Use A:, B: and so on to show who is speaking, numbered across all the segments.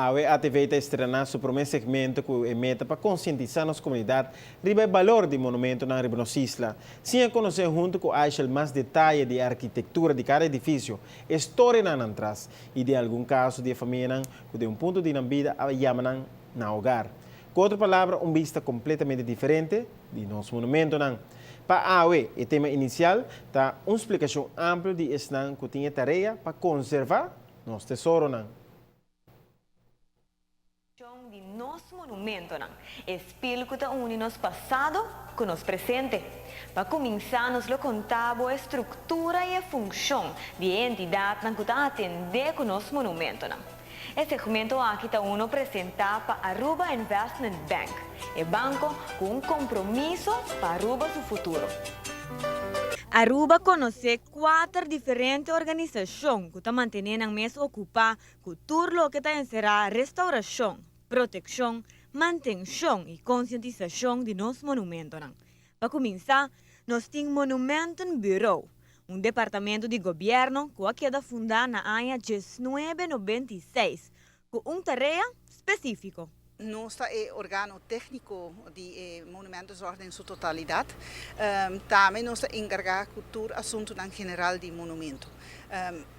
A: A ATV está estrenando seu primeiro segmento que é meta para conscientizar nossa comunidade sobre o valor do monumento na Ribnosisla. Sim, a conhecer junto com Aishel mais detalhes de arquitetura de cada edifício, história na atrás e de algum caso de família que de ponto de vida a chamam na hogar. Com outra palavra, vista completamente diferente de nosso monumento. Para a AOE, o tema inicial está uma explicação ampla de esnan que tinha tarefa para conservar nosso tesouro.
B: De nosso monumento, espelho que une nosso passado com nosso presente. Para começar, nos contamos a estrutura e a função de entidade que está atender com nosso monumento. Esse segmento aqui está uno apresentar para Aruba Investment Bank, o banco com um compromisso para Aruba seu futuro. Aruba conhece 4 diferentes organizações que estão mantendo a mesa ocupada com tudo que está encerrado restauração, proteção, manutenção e conscientização de nosso monumento. Para começar, nós temos Monumento Bureau, um departamento de governo que queda fundado na ano 1996, com uma tarefa específica.
C: Nós é órgão técnico de monumentos em sua totalidade. Também nós encarregamos cultura assunto em geral de monumento.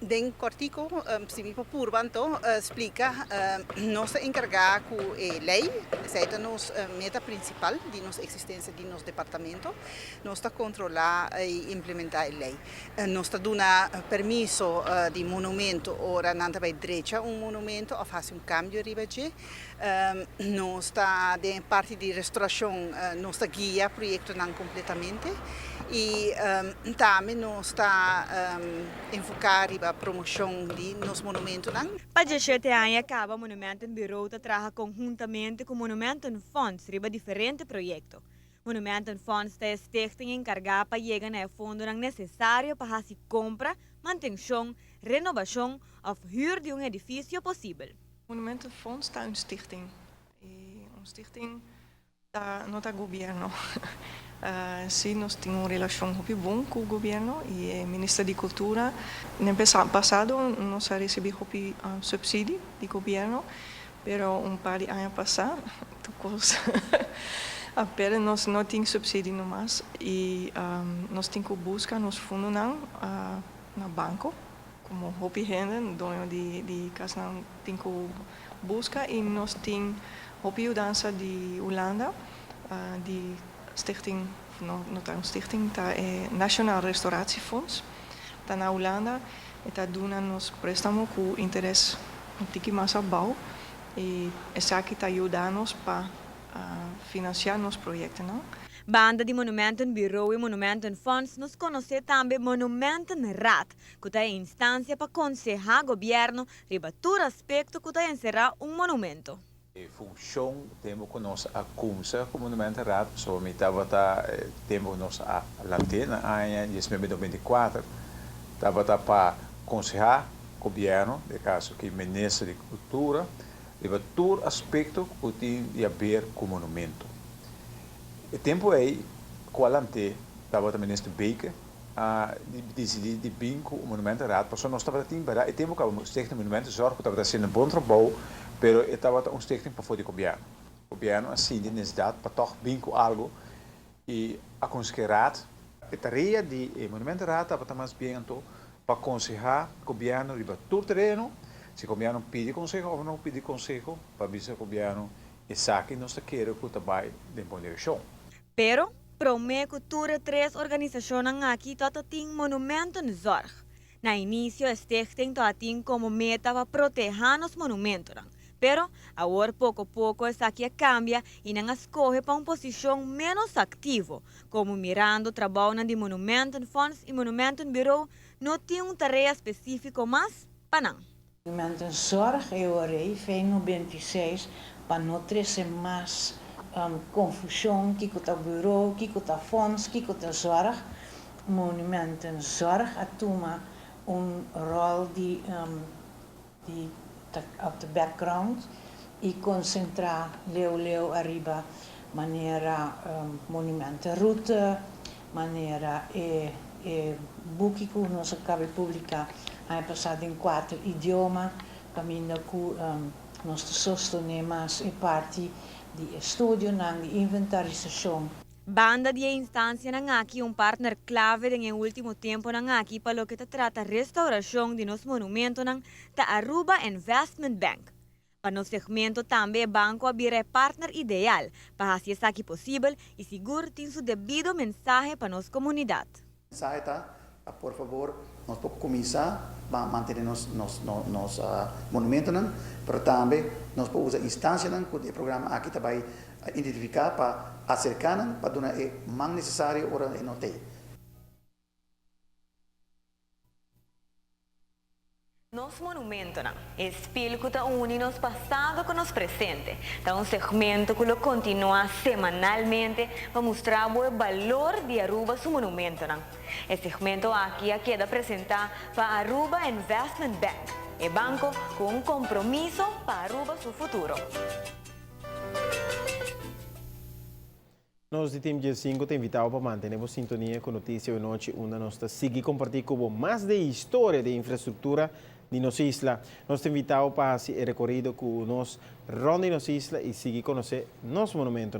C: Dentro cortico, se me purbanto explica, nós encarregamos com a lei, essa é a nossa meta principal de nossa existência de nosso departamento. Nós controlar e implementar a lei. Nós damos permisso de monumento ora não vai direita monumento a fazer cambio ribeje. Nós está de parte de restauração, nós guia projeto não completamente e também nós está enfocar a promoção de nosso monumento.
B: Para 17 anos, acaba Monumento Bureau trabalha conjuntamente com Monumento Funds riba diferentes projetos. Monumento Funds está stichting encarregada para chegar a fundo necessário para fazer compra, manutenção, renovação ou huur de edifício possível.
D: Monumento Funds está uma stichting. E uma stichting não está governo. Sim, nós temos uma relação muito boa com o governo e o Ministério de Cultura. No ano passado, nós recebemos subsídio do governo, mas par de anos passados, apenas nós não temos subsídio mais e nós temos que buscar nos fundos no banco, como Hopi Henden, dono de casa, temos que buscar e nós temos Hopi Udança de Holanda, de stichting, não está uma stichting, está National Restauratiefonds, está na Holanda e está dando nos préstamos com interesse um mais bom e essa aqui está ajudando para financiar nosso projeto, não?
B: Banda de Monumento Bureau e Monumento Funds nos conhece também Monumento RAT, que é a instância para aconselhar o governo sobre todo aspecto que está encerrar monumento.
E: A função temos que nós a começar com o Monumento RAT, somente temos nossa lanterna em 2024, estava para aconselhar o governo, no caso que o Ministério de Cultura, sobre todo aspecto que tem a ver com o monumento. O tempo aí, com a lanterna, estava também neste beco, decidir de bingo o Monumento RAT, porque nós estava tendo e tempo que o stichting Monumento Zorg estava sendo um bom trabalho, mas estava um stichting para o governo. O governo assim de necessidade para toch bingo algo e aconselhar a tarefa de Monumento RAT estava mais bem então para aconselhar o governo sobre todo o terreno, se o governo pede conselho ou não pede conselho, para ver se o governo essa que nós queremos que trabalhe de boa direção.
B: Pero, promete cultura 3 organizações aqui têm monumento no Zorg. Na início, a stichting tem como meta para proteger os monumentos. Pero, agora, pouco a pouco, essa aqui cambia e não escolhe para uma posição menos ativa, como mirando o trabalho de Monumento Funds e Monumento Bureau não tem uma tarefa específica, mas para não.
F: Monumento Zorg, eu orei, em 96, para não trazer mais confusão, que está bureau, que está fundos, que está zorg. Monumento Zorg toma rol de op de background e concentrar leu arriba maneira monumento route, maneira boek que nós acabamos de publicar, é passado em 4 idiomas, caminho com nós sostenemos e parte de estudo, de inventarização.
B: Banda de instância na aqui partner clave em último tempo na aqui para lo que trata restauração de nos monumentos na Aruba Investment Bank. Para no segmento também banco abrir partner ideal para fazer isso aqui possível e seguro tem seu devido mensagem para nossa comunidade.
G: Mensaje tá, por favor, nós podemos começar a manter nos monumentos, mas também nós podemos usar instâncias que o programa aqui vai identificar para acercar, para dar o mais necessário para não ter.
B: Nos monumentos, espelho que une nos passado com nos presente. Então, um segmento que continua semanalmente para mostrar o valor de Aruba seu monumento. Esse segmento aqui queda apresentar para Aruba Investment Bank, o banco com compromisso para Aruba seu futuro.
A: Nós, de Team G5, te invitamos para manter a sintonia com notícias de noite, onde nós seguimos compartilhando com mais de história de infraestrutura de nossa isla. Nós te invitamos para fazer o recorrido com nós, ronda de nossa isla e seguir conhecer nosso monumento.